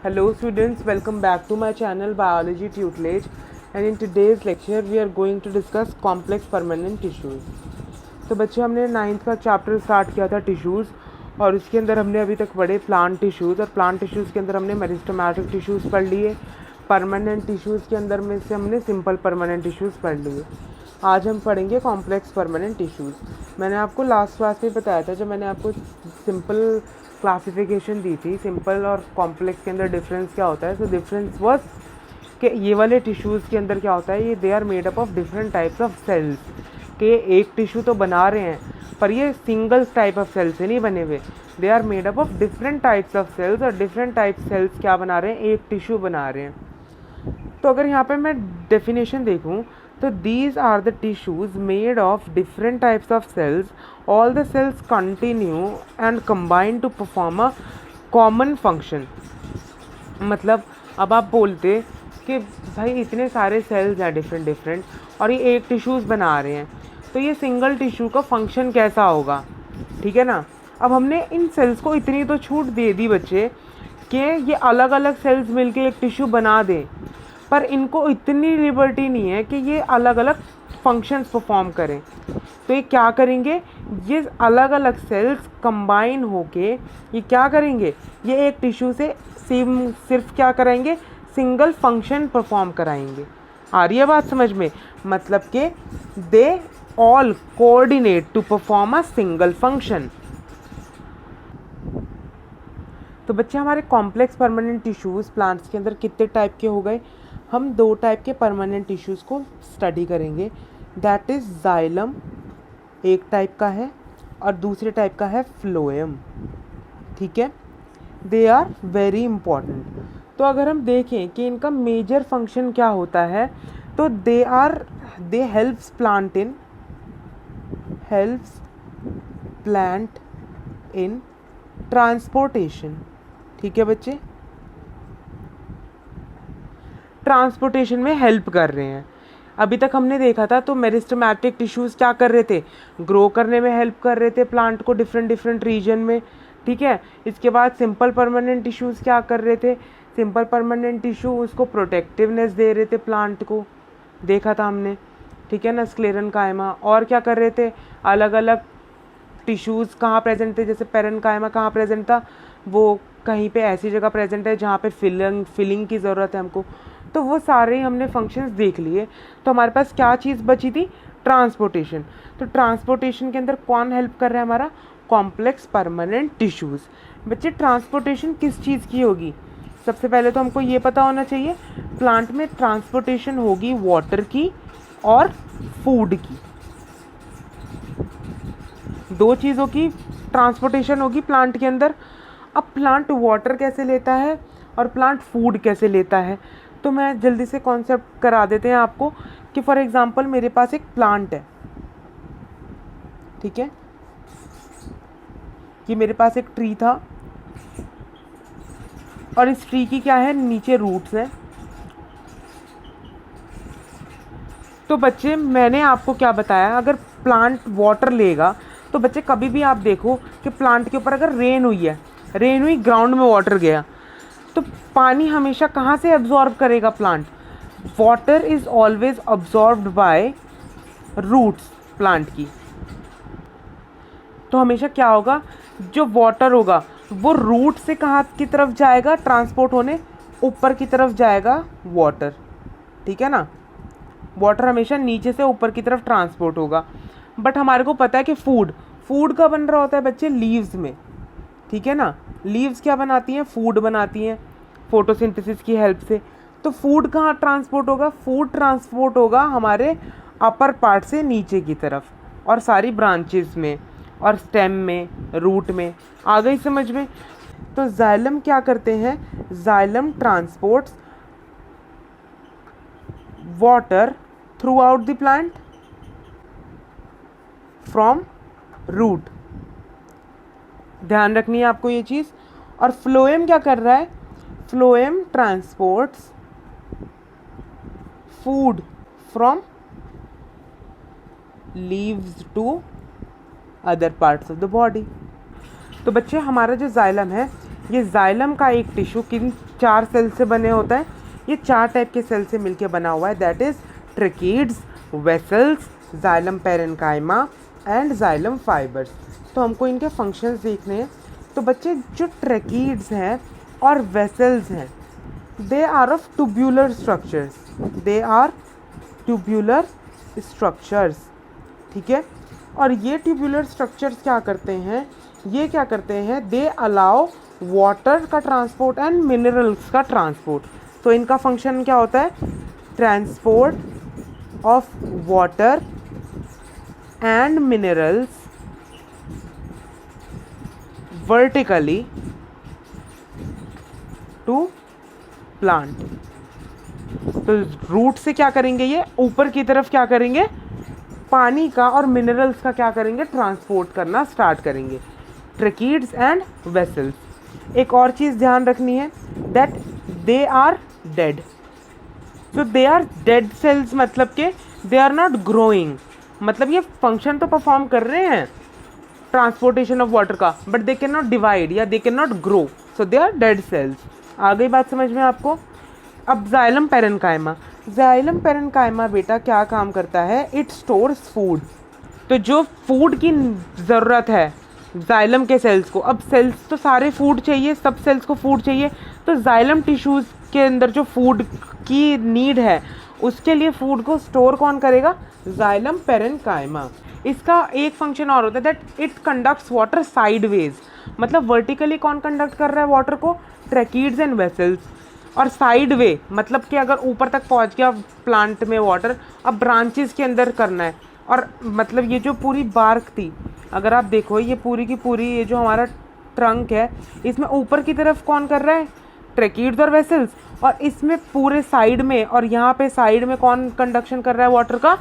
Hello students, welcome back to my channel Biology Tutelage, and in today's lecture we are going to discuss complex permanent tissues. तो बच्चे हमने 9th का chapter start किया था tissues, और उसके अंदर हमने अभी तक पढ़े प्लांट टिश्यूज़, और प्लांट टिश्यूज़ के अंदर हमने मेरिस्टेमेटिक टिश्यूज़ पढ़ लिए। परमानेंट टिश्यूज़ के अंदर में से हमने सिंपल परमानेंट टिश्यूज़ पढ़ लिए। आज हम पढ़ेंगे कॉम्प्लेक्स परमानेंट टिश्यूज़। मैंने आपको लास्ट क्लास में बताया था, जब मैंने आपको सिंपल क्लासिफिकेशन दी थी, सिंपल और कॉम्प्लेक्स के अंदर डिफरेंस क्या होता है। तो डिफरेंस वाज कि ये वाले टिश्यूज़ के अंदर क्या होता है, ये they are made up of different types of cells. कि एक टिश्यू तो बना रहे हैं, पर ये सिंगल टाइप ऑफ सेल से नहीं बने हुए, they are made up of different types of cells, और डिफरेंट टाइप सेल्स क्या बना रहे हैं, एक टिश्यू बना रहे हैं। तो अगर यहाँ पे मैं डेफिनेशन देखूँ तो these are the tissues made of different types of cells. All the cells continue and combine to perform a common function. मतलब अब आप बोलते कि भाई इतने सारे सेल्स हैं डिफरेंट और ये एक टिश्यूज़ बना रहे हैं, तो ये सिंगल टिश्यू का फंक्शन कैसा होगा, ठीक है ना। अब हमने इन सेल्स को इतनी तो छूट दे दी बच्चे कि ये अलग अलग सेल्स मिलके एक टिश्यू बना दें, पर इनको इतनी लिबर्टी नहीं है कि ये अलग अलग फंक्शंस परफॉर्म करें। तो ये क्या करेंगे, ये अलग अलग सेल्स कंबाइन होके ये क्या करेंगे, ये एक टिश्यू से सिर्फ क्या कराएंगे, सिंगल फंक्शन परफॉर्म कराएंगे। आ रही है बात समझ में, मतलब कि they all coordinate to perform a single function. तो बच्चे हमारे कॉम्प्लेक्स परमानेंट टिश्यूज़ प्लांट्स के अंदर कितने टाइप के हो गए। हम दो टाइप के परमानेंट टिश्यूज़ को स्टडी करेंगे, दैट इज़ जाइलम एक टाइप का है और दूसरे टाइप का है फ्लोएम, ठीक है। They are very important. तो अगर हम देखें कि इनका मेजर फंक्शन क्या होता है, तो दे हेल्प्स प्लांट इन ट्रांसपोर्टेशन, ठीक है बच्चे, ट्रांसपोर्टेशन में हेल्प कर रहे हैं। अभी तक हमने देखा था तो मेरिस्टेमेटिक टिश्यूज़ क्या कर रहे थे, ग्रो करने में हेल्प कर रहे थे प्लांट को डिफरेंट रीजन में, ठीक है। इसके बाद सिंपल परमानेंट टिश्यूज़ क्या कर रहे थे, सिंपल परमानेंट टिश्यू उसको प्रोटेक्टिवनेस दे रहे थे प्लांट को, देखा था हमने, ठीक है ना, स्क्लेरेन्काइमा। और क्या कर रहे थे, अलग अलग टिश्यूज़ कहाँ प्रेजेंट थे, जैसे पेरेन्काइमा कहाँ प्रेजेंट था, वो कहीं पे ऐसी जगह प्रेजेंट है जहाँ पे फिलिंग की ज़रूरत है हमको। तो वो सारे हमने फंक्शंस देख लिए। तो हमारे पास क्या चीज़ बची थी, ट्रांसपोर्टेशन। तो ट्रांसपोर्टेशन के अंदर कौन हेल्प कर रहा है, हमारा कॉम्प्लेक्स परमानेंट टिश्यूज़। बच्चे ट्रांसपोर्टेशन किस चीज़ की होगी, सबसे पहले तो हमको ये पता होना चाहिए, प्लांट में ट्रांसपोर्टेशन होगी वाटर की और फूड की, दो चीज़ों की ट्रांसपोर्टेशन होगी प्लांट के अंदर। अब प्लांट वाटर कैसे लेता है और प्लांट फूड कैसे लेता है, तो मैं जल्दी से कॉन्सेप्ट करा देते हैं आपको कि फॉर एग्जांपल मेरे पास एक प्लांट है, ठीक है, कि मेरे पास एक ट्री था और इस ट्री की क्या है, नीचे रूट्स हैं। तो बच्चे मैंने आपको क्या बताया, अगर प्लांट वाटर लेगा तो बच्चे कभी भी आप देखो कि प्लांट के ऊपर अगर रेन हुई ग्राउंड में वाटर गया, तो पानी हमेशा कहाँ से एब्जॉर्ब करेगा plant, water is always absorbed by roots plant की। तो हमेशा क्या होगा, जो वाटर होगा वो रूट से कहाँ की तरफ जाएगा, ट्रांसपोर्ट होने ऊपर की तरफ जाएगा वाटर, ठीक है ना। वाटर हमेशा नीचे से ऊपर की तरफ ट्रांसपोर्ट होगा। बट हमारे को पता है कि फूड का बन रहा होता है बच्चे लीव्स में, ठीक है ना। लीव्स क्या बनाती हैं, फूड बनाती हैं फोटोसिंथेसिस की हेल्प से। तो फूड कहाँ ट्रांसपोर्ट होगा, फूड ट्रांसपोर्ट होगा हमारे अपर पार्ट से नीचे की तरफ, और सारी ब्रांचेस में और स्टेम में, रूट में। आ गई समझ में। तो जाइलम क्या करते हैं, xylem transports water throughout the plant from root, ध्यान रखनी है आपको ये चीज़। और फ्लोएम क्या कर रहा है, phloem transports food from leaves to other parts of the body. तो बच्चे हमारा जो जाइलम है ये जाइलम का एक टिश्यू किन 4 सेल से बने होता है? ये 4 टाइप के सेल से मिलके बना हुआ है, that is tracheids, vessels, xylem parenchyma and xylem fibres. तो हमको इनके फंक्शंस देखने हैं। तो बच्चे जो ट्रेकीड्स हैं और वेसल्स हैं, they are of tubular structures, they are tubular structures, ठीक है। और ये ट्यूब्यूलर स्ट्रक्चर्स क्या करते हैं? ये क्या करते हैं? दे अलाउ वाटर का ट्रांसपोर्ट एंड मिनरल्स का ट्रांसपोर्ट। तो इनका फंक्शन क्या होता है? Transport of water and minerals vertically to plant. तो रूट से क्या करेंगे? ये ऊपर की तरफ क्या करेंगे? पानी का और मिनरल्स का क्या करेंगे? ट्रांसपोर्ट करना स्टार्ट करेंगे। Tracheids and vessels. एक और चीज़ ध्यान रखनी है, दैट दे आर डेड। तो दे आर डेड सेल्स मतलब कि दे आर नॉट ग्रोइंग, मतलब ये फंक्शन तो परफॉर्म कर रहे हैं ट्रांसपोर्टेशन ऑफ वाटर का, but they can not divide या they can not grow, so they are dead cells. आ गई बात समझ में आपको? अब जाइलम पेरेन्काइमा। जाइलम पेरेन्काइमा बेटा क्या काम करता है? It stores food. तो जो फूड की ज़रूरत है जाइलम के सेल्स को, अब सेल्स तो सारे फूड चाहिए, सब सेल्स को फूड चाहिए, तो जाइलम टिश्यूज़ के अंदर जो फूड की नीड है उसके लिए फूड को स्टोर कौन करेगा? Xylem parenchyma. इसका एक फंक्शन और होता है, that it conducts water sideways. मतलब वर्टिकली कौन कंडक्ट कर रहा है वाटर को? Tracheids and vessels. और साइड वे मतलब कि अगर ऊपर तक पहुंच गया प्लांट में वाटर, अब ब्रांचेस के अंदर करना है। और मतलब ये जो पूरी बार्क थी, अगर आप देखो ये पूरी की पूरी ये जो हमारा ट्रंक है, इसमें ऊपर की तरफ कौन कर रहा है? ट्रेकीड्स और वेसल्स। और इसमें पूरे साइड में और यहाँ पे साइड में कौन कंडक्शन कर रहा है वाटर का?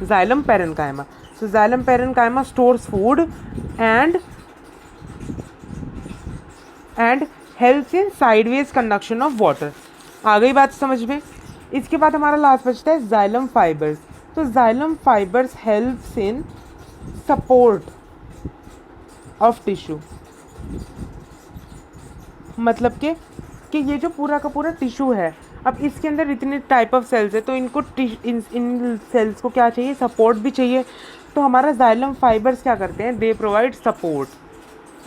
Xylem parenchyma. So xylem parenchyma stores food and helps in sideways conduction of water. आ गई बात समझ में? इसके बाद हमारा लास्ट बचता है जाइलम फाइबर्स। तो xylem fibres helps in support of tissue. मतलब कि ये जो पूरा का पूरा टिश्यू है, अब इसके अंदर इतने टाइप ऑफ सेल्स है, तो इनको इन सेल्स को क्या चाहिए? सपोर्ट भी चाहिए। तो हमारा जाइलम फाइबर्स क्या करते हैं? They provide support.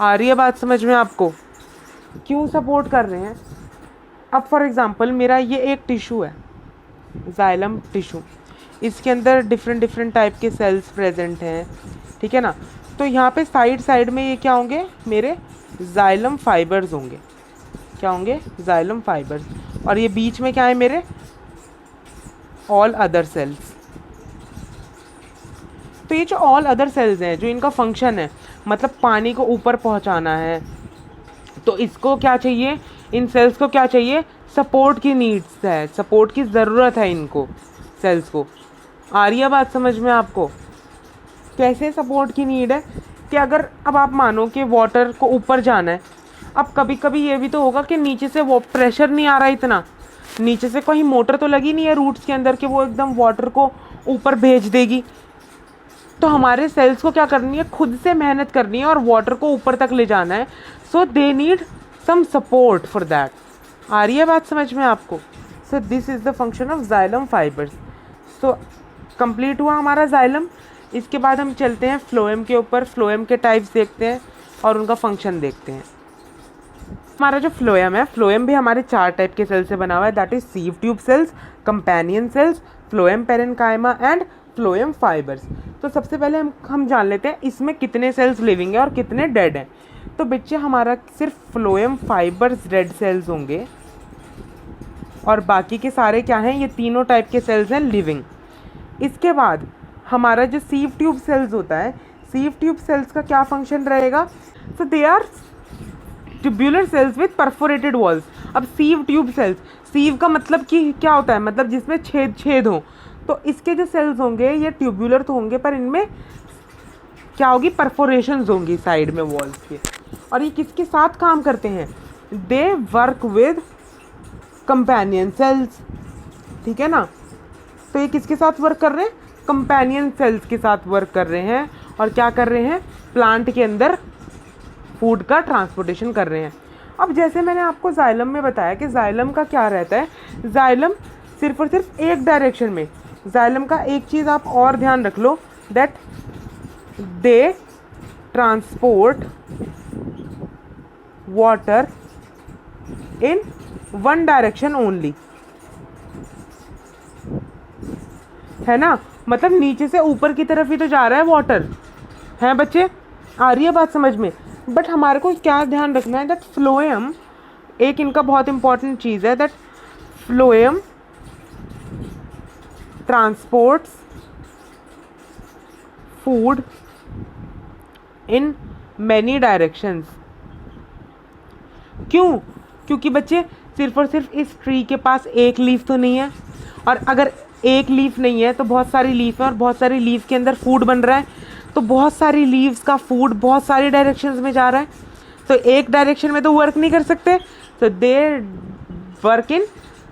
आ रही है बात समझ में आपको? क्यों सपोर्ट कर रहे हैं? अब फॉर एग्जांपल मेरा ये एक टिश्यू है, जाइलम टिश्यू, इसके अंदर डिफरेंट टाइप के सेल्स प्रेजेंट हैं, ठीक है ना। तो यहाँ पे साइड में ये क्या होंगे? मेरे जाइलम फाइबर्स होंगे। क्या होंगे? Xylem fibres. और ये बीच में क्या है मेरे? All other sales. तो ये जो ऑल अदर सेल्स हैं, जो इनका फंक्शन है, मतलब पानी को ऊपर पहुंचाना है, तो इसको क्या चाहिए? इन सेल्स को क्या चाहिए? सपोर्ट की नीड्स है, सपोर्ट की ज़रूरत है इनको सेल्स को। आ रही है बात समझ में आपको? कैसे सपोर्ट की नीड है? कि अगर अब आप मानो कि वाटर को ऊपर जाना है, अब कभी कभी ये भी तो होगा कि नीचे से वो प्रेशर नहीं आ रहा, इतना नीचे से कोई मोटर तो लगी नहीं है रूट्स के अंदर कि वो एकदम वाटर को ऊपर भेज देगी। तो हमारे सेल्स को क्या करनी है? खुद से मेहनत करनी है और वाटर को ऊपर तक ले जाना है। So they need some support for that. आ रही है बात समझ में आपको? So this is the function of xylem fibres. सो कंप्लीट हुआ हमारा जाइलम। इसके बाद हम चलते हैं फ्लोएम के ऊपर। फ्लोएम के टाइप्स देखते हैं और उनका फंक्शन देखते हैं। हमारा जो फ्लोएम है, फ्लोएम भी हमारे 4 टाइप के सेल से बना हुआ है, that is sieve tube cells, companion cells, phloem parenchyma and phloem fibres. तो सबसे पहले हम जान लेते हैं इसमें कितने सेल्स लिविंग है और कितने डेड हैं। तो बच्चे हमारा सिर्फ फ्लोएम फाइबर्स डेड सेल्स होंगे और बाकी के सारे क्या हैं? ये तीनों टाइप के सेल्स हैं लिविंग। इसके बाद हमारा जो सीव ट्यूब सेल्स होता है, सीव ट्यूब सेल्स का क्या फंक्शन रहेगा? So they are tubular cells with perforated walls. अब सीव ट्यूब सेल्स, सीव का मतलब कि क्या होता है? मतलब जिसमें छेद हो। तो इसके जो सेल्स होंगे ये ट्यूब्यूलर तो होंगे, पर इनमें क्या होगी? परफोरेशंस होंगी साइड में वॉल्स के। और ये किसके साथ काम करते हैं? They work with companion cells, ठीक है ना। तो ये किसके साथ वर्क कर रहे हैं? कंपेनियन सेल्स के साथ वर्क कर रहे हैं। और क्या कर रहे हैं? प्लांट के अंदर फूड का ट्रांसपोर्टेशन कर रहे हैं। अब जैसे मैंने आपको जाइलम में बताया कि जाइलम का क्या रहता है, जाइलम सिर्फ और सिर्फ एक डायरेक्शन में। जाइलम का एक चीज़ आप और ध्यान रख लो, that they transport water in one direction only, है ना। मतलब नीचे से ऊपर की तरफ ही तो जा रहा है वाटर, है बच्चे, आ रही है बात समझ में। बट हमारे को क्या ध्यान रखना है, दैट फ्लोएम एक इनका बहुत इंपॉर्टेंट चीज़ है, that phloem transports food in many directions. क्यों? क्योंकि बच्चे सिर्फ और सिर्फ इस ट्री के पास एक लीफ तो नहीं है, और अगर एक लीफ नहीं है तो बहुत सारी लीफ है, और बहुत सारी लीफ के अंदर फूड बन रहा है, तो बहुत सारी लीव्स का फूड बहुत सारी डायरेक्शंस में जा रहा है, तो एक डायरेक्शन में तो वर्क नहीं कर सकते, तो they work in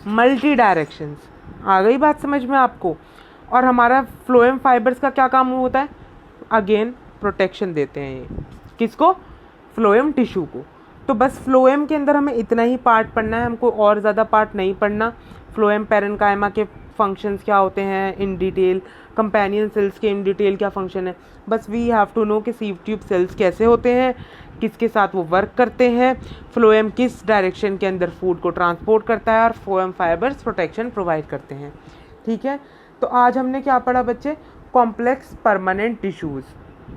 multi directions. आ गई बात समझ में आपको। और हमारा फ्लोएम फाइबर्स का क्या काम होता है, अगेन प्रोटेक्शन देते हैं ये किसको, फ्लोएम टिश्यू को। तो बस फ्लोएम के अंदर हमें इतना ही पार्ट पढ़ना है, हमको और ज़्यादा पार्ट नहीं पढ़ना। फ्लोएम पैरेन्काइमा के फंक्शंस क्या होते हैं इन डिटेल, कंपेनियन सेल्स के इन डिटेल क्या फंक्शन है, बस वी हैव टू नो कि सीव ट्यूब सेल्स कैसे होते हैं, किसके साथ वो वर्क करते हैं, फ्लोएम किस डायरेक्शन के अंदर फूड को ट्रांसपोर्ट करता है, और फ्लोएम फाइबर्स प्रोटेक्शन प्रोवाइड करते हैं। ठीक है, तो आज हमने क्या पढ़ा बच्चे, कॉम्प्लेक्स परमानेंट टिश्यूज़।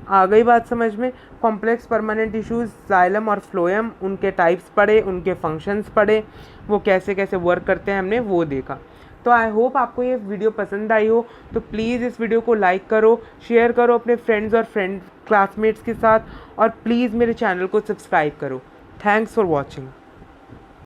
आ गई बात समझ में। कॉम्प्लेक्स परमानेंट टिश्यूज़, जाइलम और फ्लोएम, उनके टाइप्स पढ़े, उनके फंक्शंस पढ़े, वो कैसे कैसे वर्क करते हैं हमने वो देखा। तो आई होप आपको ये वीडियो पसंद आई हो, तो प्लीज़ इस वीडियो को लाइक करो, शेयर करो अपने फ्रेंड्स और क्लासमेट्स के साथ, और प्लीज़ मेरे चैनल को सब्सक्राइब करो। Thanks for watching.